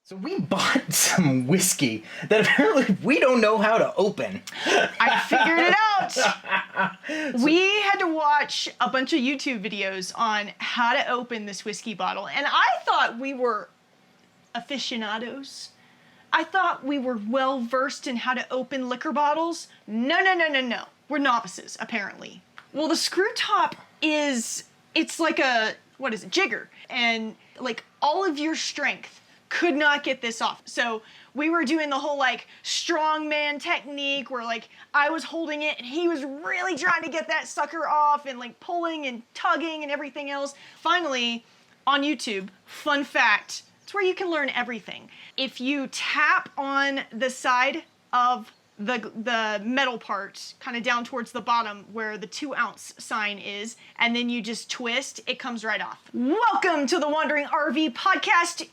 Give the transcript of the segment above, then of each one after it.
So we bought some whiskey that apparently we don't know how to open. I figured it out. We had to watch a bunch of YouTube videos on how to open this whiskey bottle, and I thought we were aficionados. I thought we were well versed in how to open liquor bottles. No. We're novices, apparently. Well, the screw top it's like a, jigger. And like all of your strength could not get this off. So we were doing the whole like strongman technique where like I was holding it and he was really trying to get that sucker off and like pulling and tugging and everything else. Finally, on YouTube, fun fact, it's where you can learn everything. If you tap on the side of the metal part, kind of down towards the bottom where the 2-ounce sign is, and then you just twist, it comes right off. Welcome to the Wandering RV Podcast.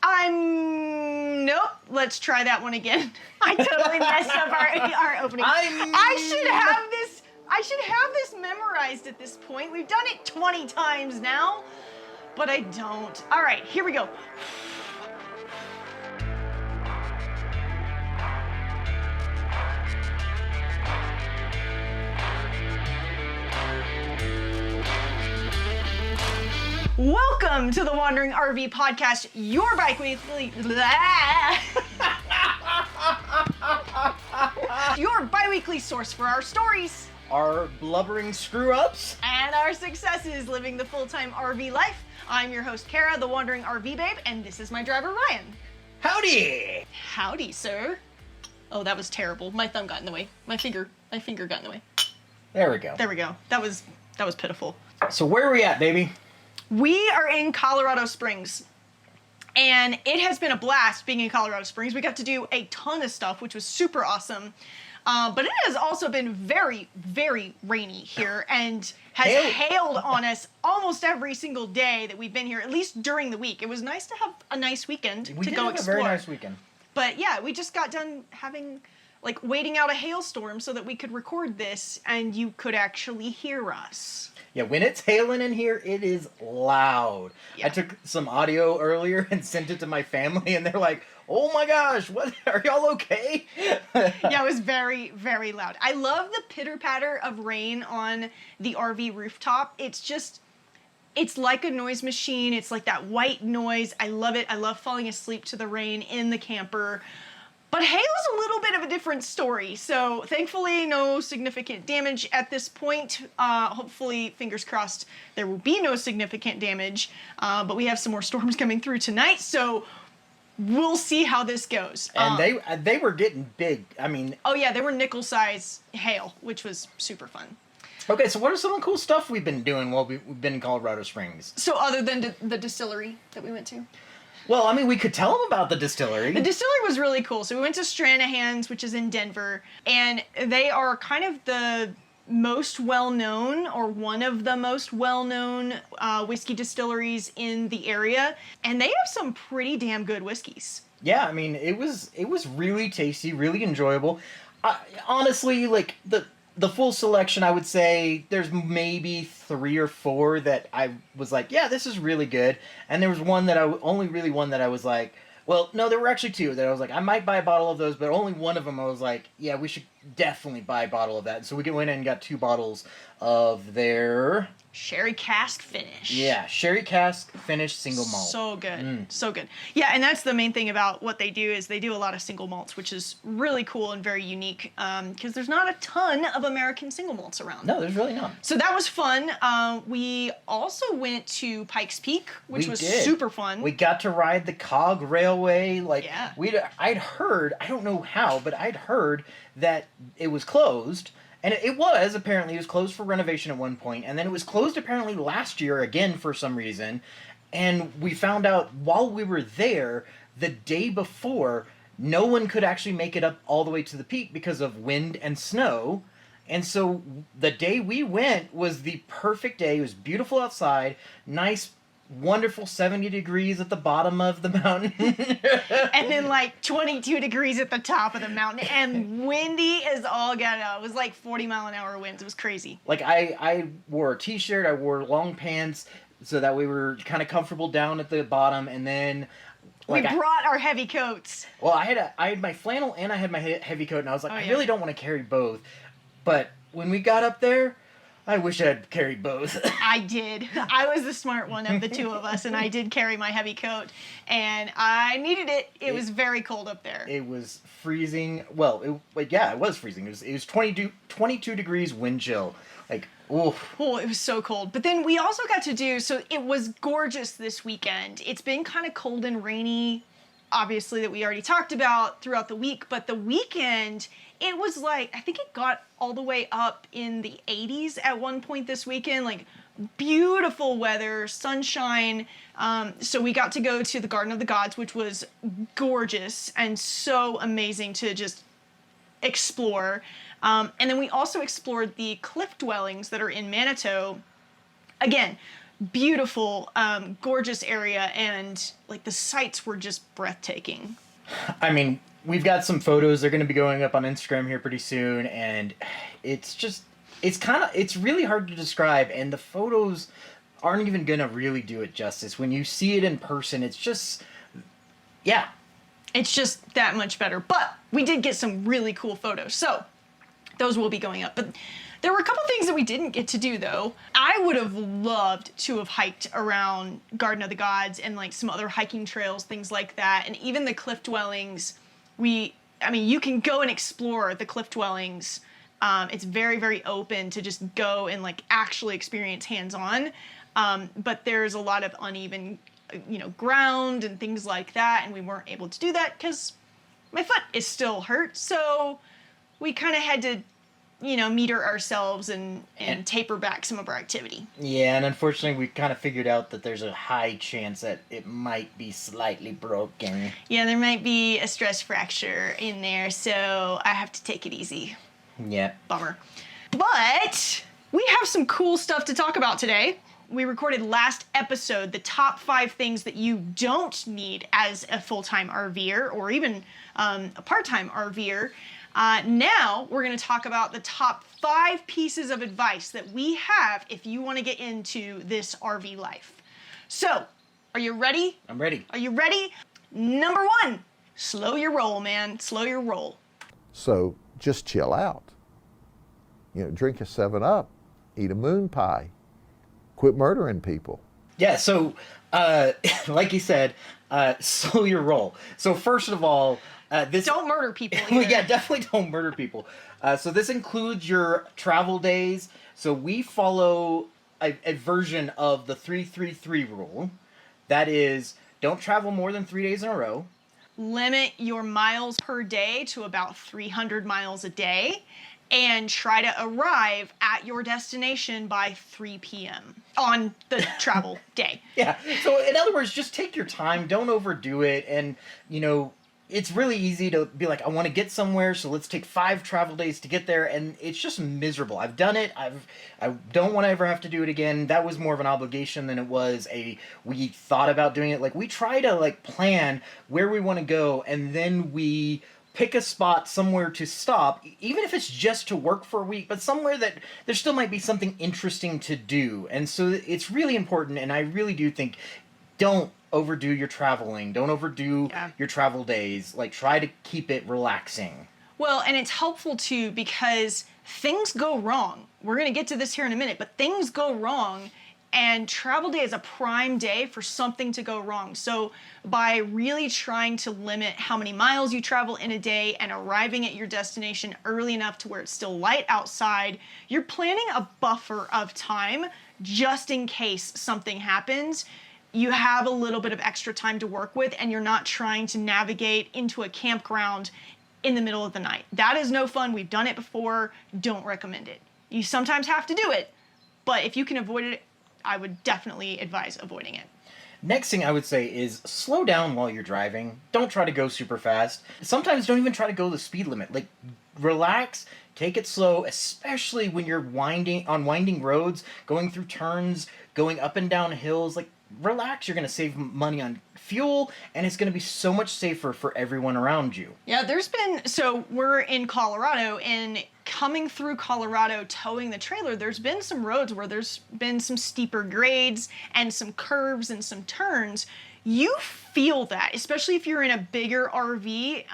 Nope, let's try that one again. I totally messed up our opening. I should have this memorized at this point. We've done it 20 times now, but I don't. All right, here we go. Welcome to the Wandering RV Podcast, your your bi-weekly source for our stories, our blubbering screw-ups, and our successes living the full-time RV life. I'm your host, Kara, the Wandering RV Babe, and this is my driver, Ryan. Howdy! Howdy, sir. Oh, that was terrible. My thumb got in the way. My finger got in the way. There we go. There we go. That was pitiful. So where are we at, baby? We are in Colorado Springs, and it has been a blast being in Colorado Springs. We got to do a ton of stuff, which was super awesome, but it has also been very, very rainy here and has hailed on us almost every single day that we've been here, at least during the week. It was nice to have a nice weekend to go explore. We did have a very nice weekend. But yeah, we just got done waiting out a hailstorm so that we could record this and you could actually hear us. Yeah, when it's hailing in here, it is loud. Yeah. I took some audio earlier and sent it to my family, and they're like, oh my gosh, what? Are y'all okay? Yeah, it was very, very loud. I love the pitter-patter of rain on the RV rooftop. It's like a noise machine. It's like that white noise. I love it. I love falling asleep to the rain in the camper. But hail is a little bit of a different story, so thankfully no significant damage at this point. Hopefully, fingers crossed, there will be no significant damage, but we have some more storms coming through tonight, so we'll see how this goes. And they were getting big, I mean... Oh yeah, they were nickel-size hail, which was super fun. Okay, so what are some of the cool stuff we've been doing while we've been in Colorado Springs? So other than the distillery that we went to? Well, I mean, we could tell them about the distillery. The distillery was really cool. So we went to Stranahan's, which is in Denver, and they are kind of the most well-known, or one of the most well-known whiskey distilleries in the area, and they have some pretty damn good whiskeys. Yeah, I mean, it was really tasty, really enjoyable. Honestly, like, the full selection, I would say there's maybe 3 or 4 that I was like, yeah, this is really good. And there was one that only one that I was like, well, no, there were actually 2 that I was like, I might buy a bottle of those, but only one of them I was like, yeah, we should definitely buy a bottle of that. And so we went in and got 2 bottles of their... Sherry cask finish. Yeah, sherry cask finish single malt. So good. So good. Yeah, and that's the main thing about what they do is they do a lot of single malts, which is really cool and very unique because there's not a ton of American single malts around. No, there's really not. So that was fun. We also went to Pikes Peak, which was super fun. We got to ride the Cog Railway. Yeah. I'd heard, I don't know how, but I'd heard that it was closed. And it was closed for renovation at one point, and then it was closed apparently last year again for some reason, and we found out while we were there, the day before, no one could actually make it up all the way to the peak because of wind and snow, and so the day we went was the perfect day. It was beautiful outside, nice, wonderful 70 degrees at the bottom of the mountain. And then like 22 degrees at the top of the mountain and windy as all get out. It was like 40-mile-an-hour winds. It was crazy. Like I wore a t-shirt, I wore long pants so that we were kind of comfortable down at the bottom, and then We Like brought our heavy coats. well, I had my flannel and I had my heavy coat, and I was like, Oh, I yeah. really don't want to carry both. But when we got up there, I wish I had carried both. I did. I was the smart one of the two of us, and I did carry my heavy coat, and I needed it. It was very cold up there. It was freezing. Well, it was freezing. It was 22 degrees wind chill. Like, oof. Oh, it was so cold. But then we also got to do, so it was gorgeous this weekend. It's been kind of cold and rainy, obviously, that we already talked about throughout the week, but the weekend, it was like, I think it got all the way up in the 80s at one point this weekend, like beautiful weather, sunshine. So we got to go to the Garden of the Gods, which was gorgeous and so amazing to just explore. And then we also explored the cliff dwellings that are in Manitou. Again, beautiful, gorgeous area, and like the sights were just breathtaking. I mean, we've got some photos. They're going to be going up on Instagram here pretty soon, and it's really hard to describe, and the photos aren't even going to really do it justice. When you see it in person, it's just, yeah. It's just that much better. But we did get some really cool photos, so those will be going up. But there were a couple things that we didn't get to do, though. I would have loved to have hiked around Garden of the Gods and like some other hiking trails, things like that, and even the cliff dwellings. You can go and explore the cliff dwellings. It's very, very open to just go and like actually experience hands-on. But there's a lot of uneven, ground and things like that, and we weren't able to do that because my foot is still hurt. So we kind of had to, meter ourselves and taper back some of our activity. Yeah, and unfortunately, we kind of figured out that there's a high chance that it might be slightly broken. Yeah, there might be a stress fracture in there, so I have to take it easy. Yeah. Bummer. But we have some cool stuff to talk about today. We recorded last episode the top 5 things that you don't need as a full-time RVer or even a part-time RVer. Now we're going to talk about the top 5 pieces of advice that we have if you want to get into this RV life. So, are you ready? I'm ready. Are you ready? Number 1, slow your roll, man. Slow your roll. So just chill out. Drink a 7-Up, eat a moon pie, quit murdering people. Yeah, so like you said, slow your roll. So first of all, Don't murder people either. Well, yeah, definitely don't murder people. So this includes your travel days. So we follow a version of the 3-3-3 rule. That is, don't travel more than 3 days in a row. Limit your miles per day to about 300 miles a day, and try to arrive at your destination by 3 p.m. on the travel day. Yeah. So in other words, just take your time. Don't overdo it. And, it's really easy to be like, I want to get somewhere, so let's take 5 travel days to get there, and it's just miserable. I've done it. I don't want to ever have to do it again. That was more of an obligation than it was we thought about doing it. Like, we try to, plan where we want to go, and then we pick a spot somewhere to stop, even if it's just to work for a week, but somewhere that there still might be something interesting to do. And so it's really important, and I really do think, don't overdo your traveling. Don't overdo your travel days. Try to keep it relaxing. Well, and it's helpful too because things go wrong. We're going to get to this here in a minute, but things go wrong, and travel day is a prime day for something to go wrong. So by really trying to limit how many miles you travel in a day and arriving at your destination early enough to where it's still light outside, you're planning a buffer of time just in case something happens. You have a little bit of extra time to work with, and you're not trying to navigate into a campground in the middle of the night. That is no fun. We've done it before. Don't recommend it. You sometimes have to do it, but if you can avoid it, I would definitely advise avoiding it. Next thing I would say is slow down while you're driving. Don't try to go super fast. Sometimes don't even try to go the speed limit. Relax, take it slow, especially when you're winding roads, going through turns, going up and down hills. Relax, you're going to save money on fuel, and it's going to be so much safer for everyone around you. Yeah, so we're in Colorado, and coming through Colorado, towing the trailer, there's been some roads where there's been some steeper grades and some curves and some turns. you feel that, especially if you're in a bigger RV,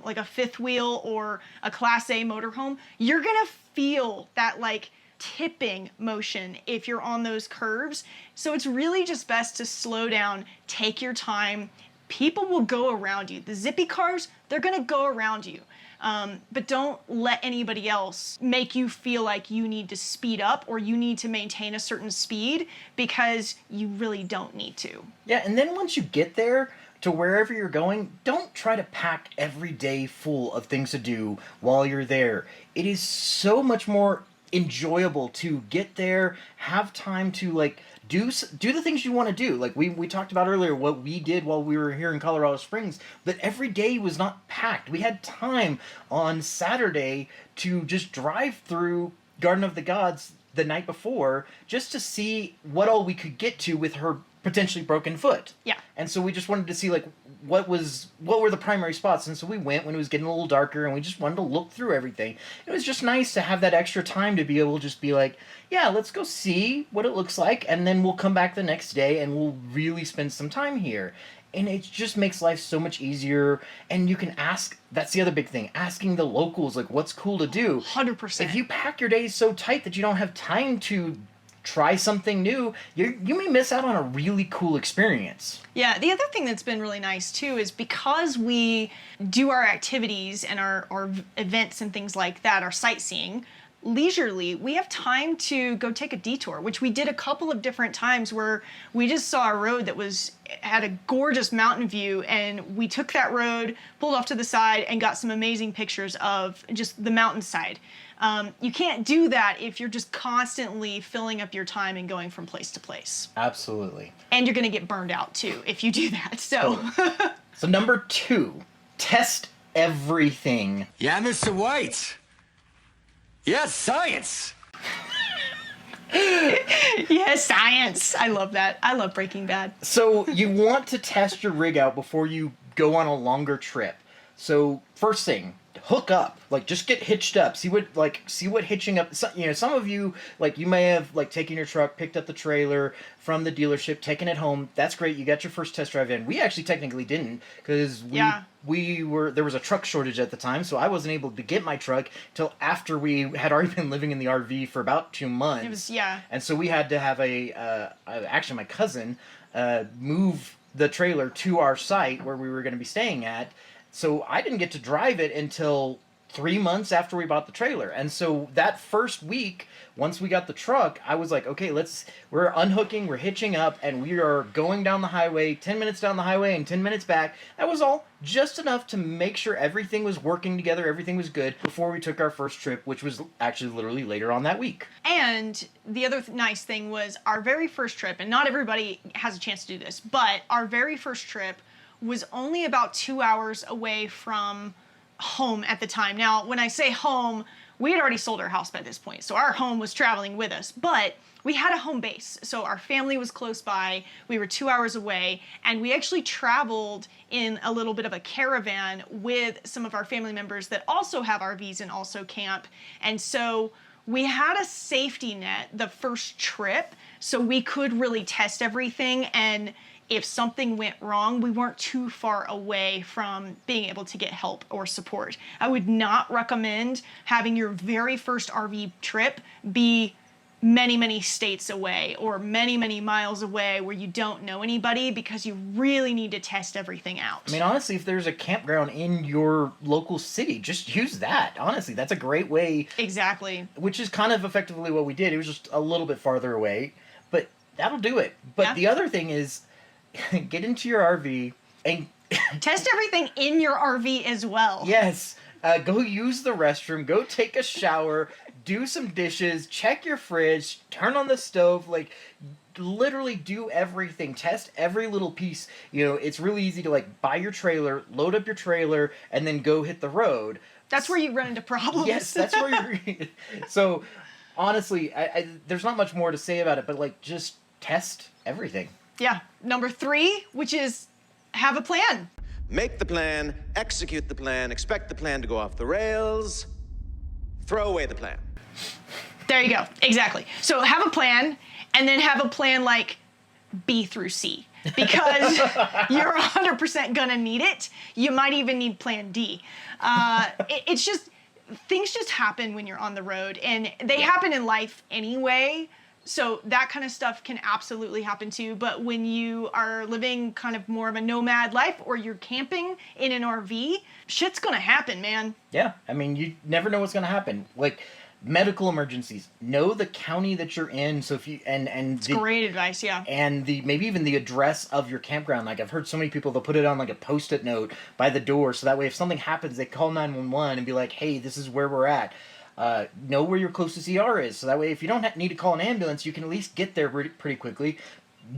like a fifth wheel or a Class A motorhome. You're gonna feel that like tipping motion if you're on those curves. So it's really just best to slow down, take your time. People will go around you. The zippy cars, they're gonna go around you. But don't let anybody else make you feel like you need to speed up or you need to maintain a certain speed, because you really don't need to. Yeah, and then once you get there to wherever you're going, don't try to pack every day full of things to do while you're there. It is so much more enjoyable to get there, have time to like do the things you want to do. Like we talked about earlier what we did while we were here in Colorado Springs, but every day was not packed. We had time on Saturday to just drive through Garden of the Gods the night before just to see what all we could get to with her potentially broken foot. Yeah. And so we just wanted to see like what were the primary spots, and so we went when it was getting a little darker and we just wanted to look through everything. It was just nice to have that extra time to be able to just be like, yeah, let's go see what it looks like, and then we'll come back the next day and we'll really spend some time here. And it just makes life so much easier, and you can ask, that's the other big thing, asking the locals like what's cool to do. 100%. If you pack your days so tight that you don't have time to try something new, you may miss out on a really cool experience. Yeah, the other thing that's been really nice too is because we do our activities and our events and things like that, our sightseeing, leisurely, we have time to go take a detour, which we did a couple of different times where we just saw a road that had a gorgeous mountain view, and we took that road, pulled off to the side, and got some amazing pictures of just the mountainside. You can't do that if you're just constantly filling up your time and going from place to place. Absolutely. And you're going to get burned out too if you do that. So, So number 2, test everything. Yeah, Mr. White. Yes, science. yes, science. I love that. I love Breaking Bad. So you want to test your rig out before you go on a longer trip. So first thing, hook up. Like just get hitched up. See what hitching up. Some of you like you may have like taken your truck, picked up the trailer from the dealership, taken it home. That's great. You got your first test drive in. We actually technically didn't because there was a truck shortage at the time, so I wasn't able to get my truck till after we had already been living in the RV for about 2 months. And so we had to have actually my cousin move the trailer to our site where we were going to be staying at. So I didn't get to drive it until 3 months after we bought the trailer. And so that first week, once we got the truck, I was like, okay, we're unhooking, we're hitching up, and we are going down the highway, 10 minutes down the highway and 10 minutes back. That was all just enough to make sure everything was working together, everything was good before we took our first trip, which was actually literally later on that week. And the other nice thing was our very first trip, and not everybody has a chance to do this, but our very first trip was only about 2 hours away from home at the time. Now, when I say home, we had already sold our house by this point, so our home was traveling with us, but we had a home base. So our family was close by, we were 2 hours away, and we actually traveled in a little bit of a caravan with some of our family members that also have RVs and also camp. And so we had a safety net the first trip, so we could really test everything, and if something went wrong, we weren't too far away from being able to get help or support. I would not recommend having your very first RV trip be many, many states away or many, many miles away where you don't know anybody, because you really need to test everything out. I mean, honestly, if there's a campground in your local city, just use that. Honestly, that's a great way. Exactly. Which is kind of effectively what we did. It was just a little bit farther away, but that'll do it. But the other thing is, get into your RV and test everything in your RV as well. Yes. Go use the restroom, go take a shower, do some dishes, check your fridge, turn on the stove, like literally do everything. Test every little piece. It's really easy to like buy your trailer, load up your trailer, and then go hit the road. That's where you run into problems. Yes, that's where you're... So, honestly, there's not much more to say about it, but like just test everything. Yeah. Number 3, which is have a plan. Make the plan, execute the plan, expect the plan to go off the rails, throw away the plan. There you go. Exactly. So have a plan, and then have a plan like B through C. because you're 100% gonna need it. You might even need plan D. It's just, things just happen when you're on the road, and they happen in life anyway. So that kind of stuff can absolutely happen too. But when you are living kind of more of a nomad life, or you're camping in an RV, shit's gonna happen, man. Yeah, I mean, you never know what's going to happen. Like, medical emergencies, know the county that you're in. So if you It's great advice, yeah. and maybe even the address of your campground. Like, I've heard so many people, they'll put it on like a post-it note by the door, so that way if something happens, they call 911 and be like, hey, this is where we're at. Know where your closest ER is, so that way if you don't need to call an ambulance, you can at least get there pretty quickly.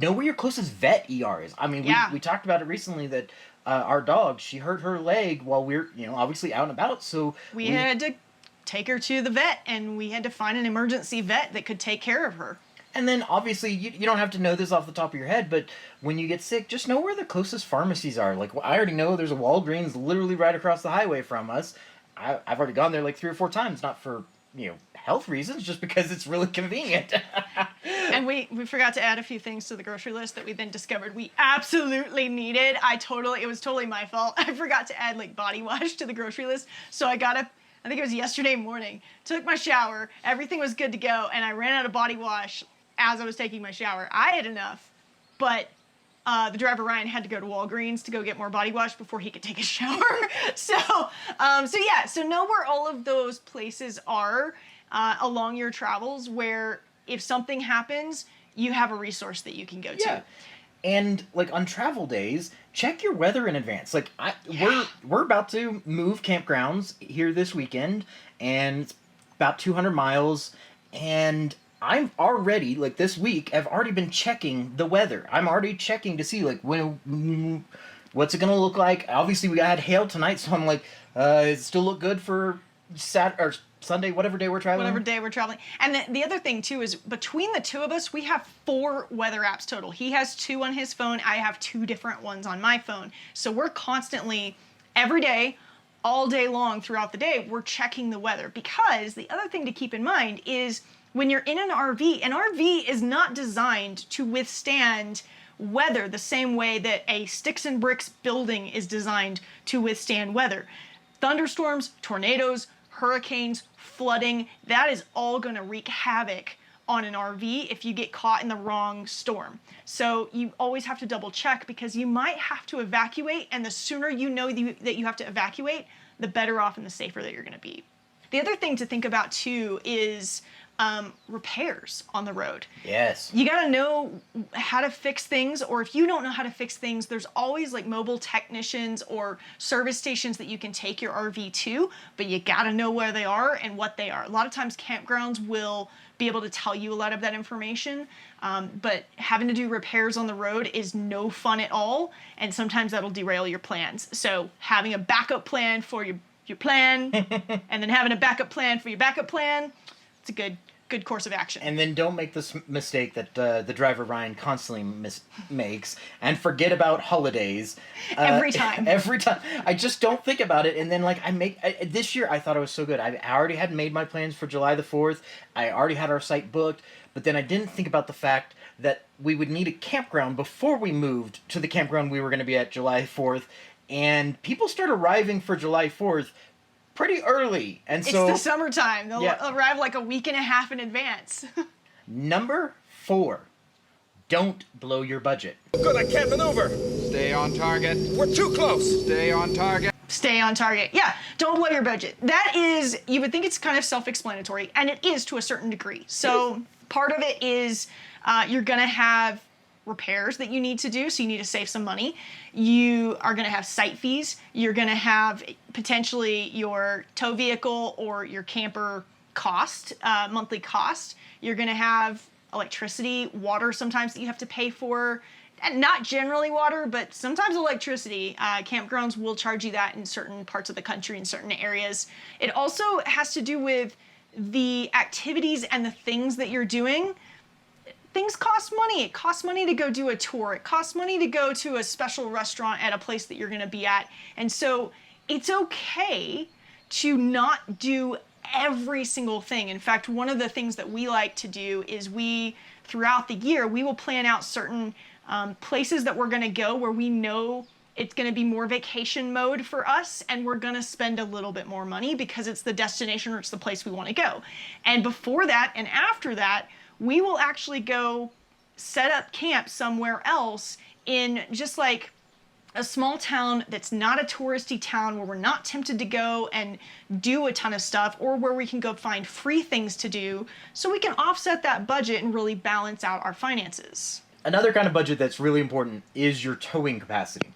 Know where your closest vet ER is. I mean, we talked about it recently that our dog, she hurt her leg while we're, obviously out and about, so we had to take her to the vet, and we had to find an emergency vet that could take care of her. And then, obviously, you don't have to know this off the top of your head, but when you get sick, just know where the closest pharmacies are. Like, I already know there's a Walgreens literally right across the highway from us. I've already gone there like 3 or 4 times, not for, health reasons, just because it's really convenient. And we forgot to add a few things to the grocery list that we then discovered we absolutely needed. It was totally my fault. I forgot to add, like, body wash to the grocery list, so I think it was yesterday morning, took my shower, everything was good to go, and I ran out of body wash as I was taking my shower. I had enough, but the driver, Ryan, had to go to Walgreens to go get more body wash before he could take a shower. So know where all of those places are along your travels, where if something happens, you have a resource that you can go to. Yeah. And, like, on travel days, check your weather in advance. Like, we're about to move campgrounds here this weekend, and it's about 200 miles, and I'm already, like, this week, I've already been checking the weather. I'm already checking to see, like, what's it gonna look like. Obviously, we had hail tonight, so I'm like, does it still look good for Sunday, whatever day we're traveling? Whatever day we're traveling. And the other thing, too, is between the two of us, we have 4 weather apps total. He has 2 on his phone. I have 2 different ones on my phone. So we're constantly, every day, all day long throughout the day, we're checking the weather. Because the other thing to keep in mind is when you're in an RV is not designed to withstand weather the same way that a sticks and bricks building is designed to withstand weather. Thunderstorms, tornadoes, hurricanes, flooding, that is all going to wreak havoc on an RV if you get caught in the wrong storm. So you always have to double check, because you might have to evacuate, and the sooner you know that you have to evacuate, the better off and the safer that you're going to be. The other thing to think about too is repairs on the road. Yes. You got to know how to fix things, or if you don't know how to fix things, there's always like mobile technicians or service stations that you can take your RV to, but you got to know where they are and what they are. A lot of times campgrounds will be able to tell you a lot of that information, but having to do repairs on the road is no fun at all, and sometimes that'll derail your plans. So having a backup plan for your plan, and then having a backup plan for your backup plan, it's a good course of action. And then don't make this mistake that the driver Ryan constantly makes and forget about holidays. Every time. Every time. I just don't think about it. And then, like, this year I thought it was so good. I already had made my plans for July the 4th. I already had our site booked. But then I didn't think about the fact that we would need a campground before we moved to the campground we were going to be at July 4th. And people start arriving for July 4th pretty early, and so it's the summertime. They'll arrive like a week and a half in advance. Number 4, don't blow your budget. Good, I can't maneuver. Stay on target. We're too close. Stay on target. Stay on target. Yeah, don't blow your budget. That is, you would think it's kind of self-explanatory, and it is to a certain degree. So part of it is you're gonna have repairs that you need to do, so you need to save some money. You are going to have site fees. You're going to have potentially your tow vehicle or your camper cost, monthly cost. You're going to have electricity, water sometimes that you have to pay for. And not generally water, but sometimes electricity. Campgrounds will charge you that in certain parts of the country, in certain areas. It also has to do with the activities and the things that you're doing. Things cost money. It costs money to go do a tour. It costs money to go to a special restaurant at a place that you're going to be at. And so it's okay to not do every single thing. In fact, one of the things that we like to do is throughout the year, we will plan out certain places that we're going to go where we know it's going to be more vacation mode for us, and we're going to spend a little bit more money because it's the destination or it's the place we want to go. And before that and after that, we will actually go set up camp somewhere else in just like a small town that's not a touristy town, where we're not tempted to go and do a ton of stuff, or where we can go find free things to do so we can offset that budget and really balance out our finances. Another kind of budget that's really important is your towing capacity.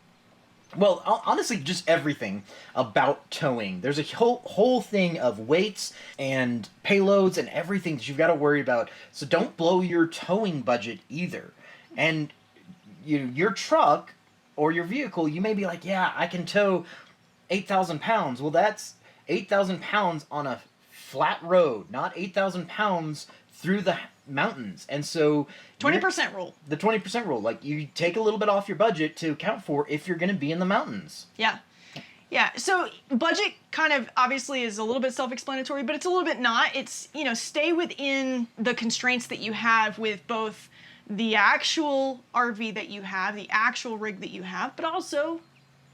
Well, honestly, just everything about towing. There's a whole thing of weights and payloads and everything that you've got to worry about. So don't blow your towing budget either. And your truck or your vehicle, you may be like, yeah, I can tow 8,000 pounds. Well, that's 8,000 pounds on a flat road, not 8,000 pounds through the mountains. And so 20% rule. The 20% rule. Like, you take a little bit off your budget to account for if you're going to be in the mountains. Yeah. Yeah. So budget kind of obviously is a little bit self-explanatory, but it's a little bit not. It's, stay within the constraints that you have with both the actual RV that you have, the actual rig that you have, but also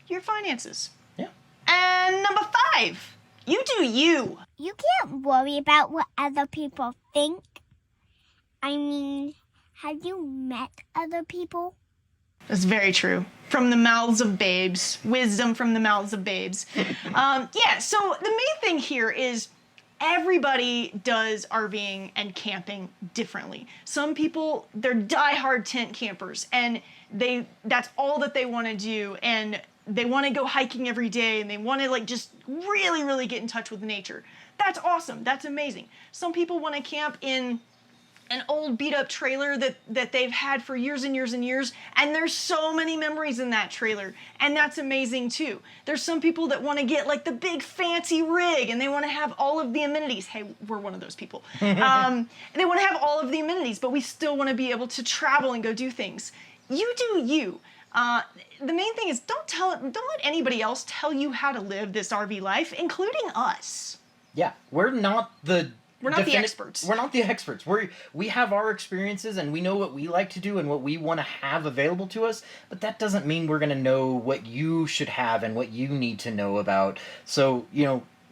your finances. Yeah. And number 5, you do you. You can't worry about what other people think. I mean, have you met other people? That's very true. From the mouths of babes. Wisdom from the mouths of babes. Yeah, so the main thing here is everybody does RVing and camping differently. Some people, they're diehard tent campers, and that's all that they want to do, and they want to go hiking every day, and they want to just really, really get in touch with nature. That's awesome. That's amazing. Some people want to camp in an old beat-up trailer that they've had for years and years and years, and there's so many memories in that trailer, and that's amazing too. There's some people that want to get the big fancy rig, and they want to have all of the amenities. Hey, we're one of those people. They want to have all of the amenities, but we still want to be able to travel and go do things. You do you. The main thing is don't let anybody else tell you how to live this RV life, including us. Yeah, we're not the experts. We're not the experts. We have our experiences, and we know what we like to do and what we want to have available to us, but that doesn't mean we're going to know what you should have and what you need to know about. So,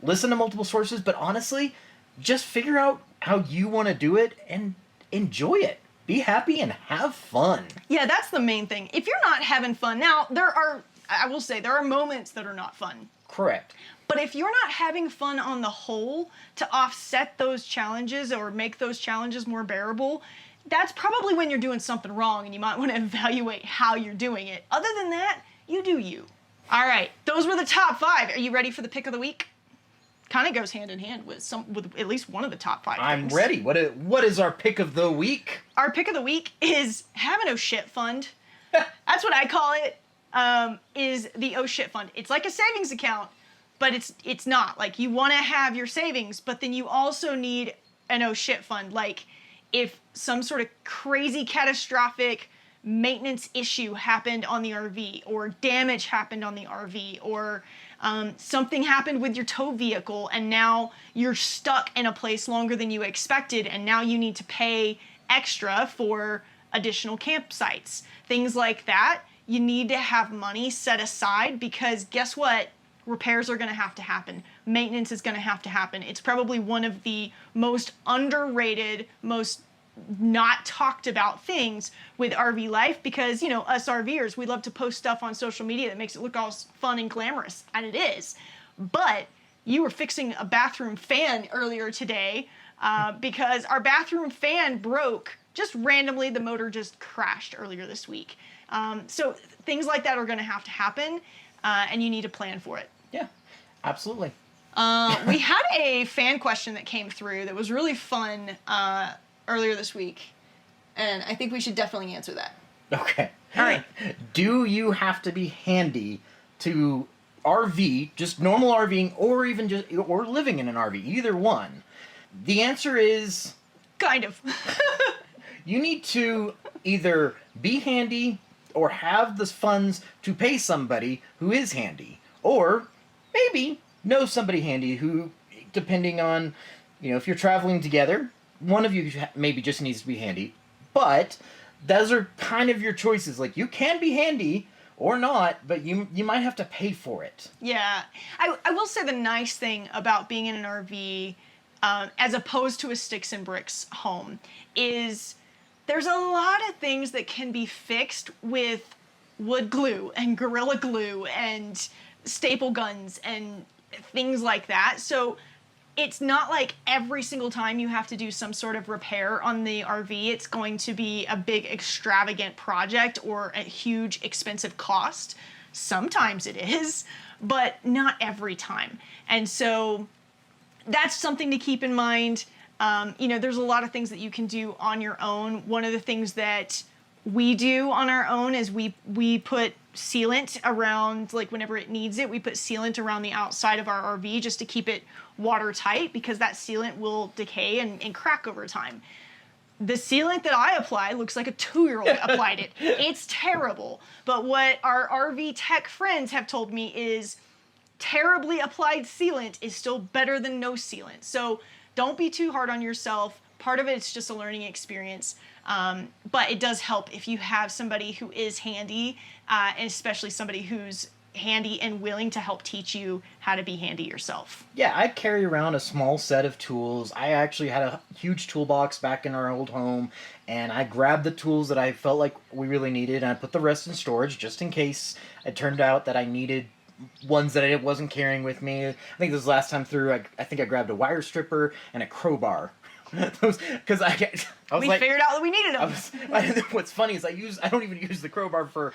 listen to multiple sources, but honestly, just figure out how you want to do it and enjoy it. Be happy and have fun. Yeah, that's the main thing. If you're not having fun, now I will say there are moments that are not fun. Correct. But if you're not having fun on the whole to offset those challenges or make those challenges more bearable, that's probably when you're doing something wrong, and you might want to evaluate how you're doing it. Other than that, you do you. All right, those were the top 5. Are you ready for the pick of the week? Kind of goes hand in hand with at least one of the top 5 I'm things. ready. What is our pick of the week? Our pick of the week is have an oh shit fund. That's what I call it. Is the oh shit fund. It's like a savings account, but it's not. You want to have your savings, but then you also need an oh shit fund. If some sort of crazy catastrophic maintenance issue happened on the RV, or damage happened on the RV, or something happened with your tow vehicle, and now you're stuck in a place longer than you expected, and now you need to pay extra for additional campsites. Things like that, you need to have money set aside, because guess what? Repairs are going to have to happen. Maintenance is going to have to happen. It's probably one of the most underrated, most not talked about things with RV life, because, us RVers, we love to post stuff on social media that makes it look all fun and glamorous, and it is. But you were fixing a bathroom fan earlier today because our bathroom fan broke. Just randomly, the motor just crashed earlier this week. So things like that are going to happen, and you need to plan for it. Yeah, absolutely. We had a fan question that came through that was really fun earlier this week, and I think we should definitely answer that. Okay. All right. Do you have to be handy to RV, just normal RVing, or even or living in an RV? Either one. The answer is kind of. You need to either be handy or have the funds to pay somebody who is handy, or maybe know somebody handy who, depending on, if you're traveling together, one of you maybe just needs to be handy. But those are kind of your choices. Like, you can be handy or not, but you might have to pay for it. Yeah. I will say the nice thing about being in an RV, as opposed to a sticks and bricks home, is there's a lot of things that can be fixed with wood glue and Gorilla Glue and staple guns and things like that. So it's not like every single time you have to do some sort of repair on the RV, it's going to be a big extravagant project or a huge expensive cost. Sometimes it is, but not every time. And so that's something to keep in mind. There's a lot of things that you can do on your own. One of the things that we do on our own is we put sealant around, like whenever it needs it, we put sealant around the outside of our RV just to keep it watertight, because that sealant will decay and crack over time. The sealant that I apply looks like a 2-year-old applied it. It's terrible. But what our RV tech friends have told me is terribly applied sealant is still better than no sealant. So don't be too hard on yourself. Part of it's just a learning experience. But it does help if you have somebody who is handy, and especially somebody who's handy and willing to help teach you how to be handy yourself. Yeah, I carry around a small set of tools. I actually had a huge toolbox back in our old home, and I grabbed the tools that I felt like we really needed, and I put the rest in storage just in case it turned out that I needed ones that I wasn't carrying with me. I think this was last time through, I think I grabbed a wire stripper and a crowbar. Because we figured out that we needed them. What's funny is I don't even use the crowbar for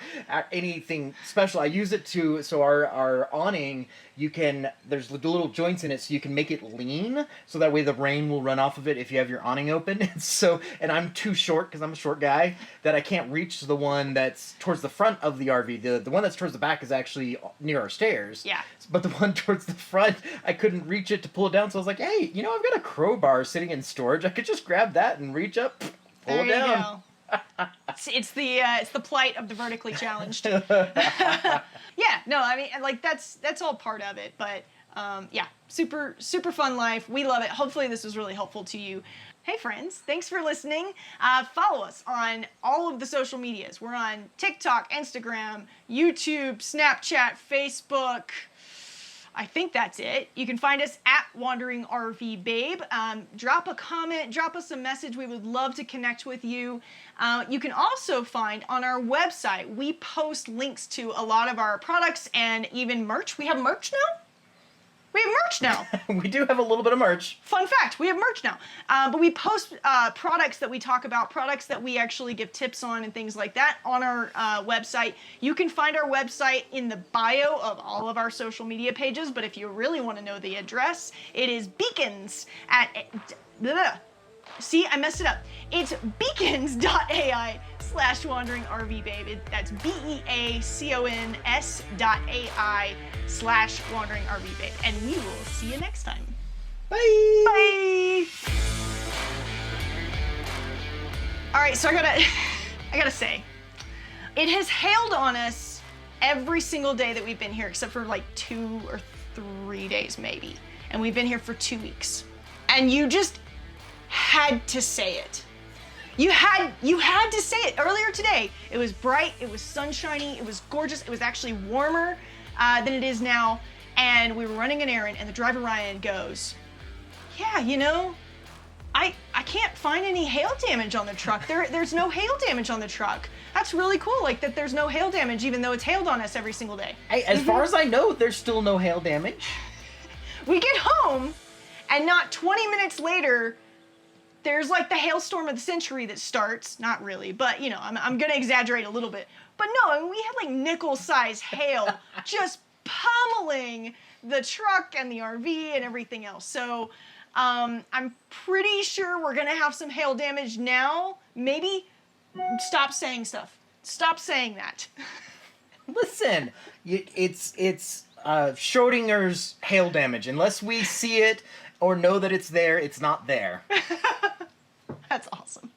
anything special. I use it so our awning, there's the little joints in it, so you can make it lean, so that way the rain will run off of it if you have your awning open. And I'm too short, because I'm a short guy, that I can't reach the one that's towards the front of the RV. The one that's towards the back is actually near our stairs. Yeah. But the one towards the front, I couldn't reach it to pull it down, so I was like, hey, I've got a crowbar sitting in storage. I could just grab that and reach up, pull it down. Go. It's the plight of the vertically challenged. Yeah, no, I mean, like, that's all part of it. But yeah, super fun life. We love it. Hopefully this was really helpful to you. Hey friends, thanks for listening. Follow us on all of the social medias. We're on TikTok, Instagram, YouTube, Snapchat, Facebook. I think that's it. You can find us at Wandering RV Babe. Drop a comment, drop us a message. We would love to connect with you. You can also find on our website, we post links to a lot of our products and even merch. We have merch now? We have merch now. We do have a little bit of merch. Fun fact, we have merch now. But we post products that we talk about, products that we actually give tips on and things like that on our website. You can find our website in the bio of all of our social media pages, but if you really want to know the address, it is beacons at... See, I messed it up. It's beacons.ai/wanderingRVbabe. That's beacons.ai/wanderingRVbabe. And we will see you next time. Bye! Bye! All right, so I gotta say, it has hailed on us every single day that we've been here, except for like 2 or 3 days maybe. And we've been here for 2 weeks. And you just had to say it. You had to say it. Earlier today, it was bright, it was sunshiny, it was gorgeous, it was actually warmer than it is now, and we were running an errand, and the driver Ryan goes, yeah, I can't find any hail damage on the truck. There's no hail damage on the truck. That's really cool, like that there's no hail damage even though it's hailed on us every single day. Hey, as far as I know, there's still no hail damage. We get home, and not 20 minutes later, there's like the hailstorm of the century that starts. Not really, but I'm gonna exaggerate a little bit. But no, I mean, we had like nickel-sized hail just pummeling the truck and the RV and everything else. So I'm pretty sure we're gonna have some hail damage now. Maybe stop saying stuff. Stop saying that. Listen, it's Schrodinger's hail damage. Unless we see it or know that it's there, it's not there. That's awesome.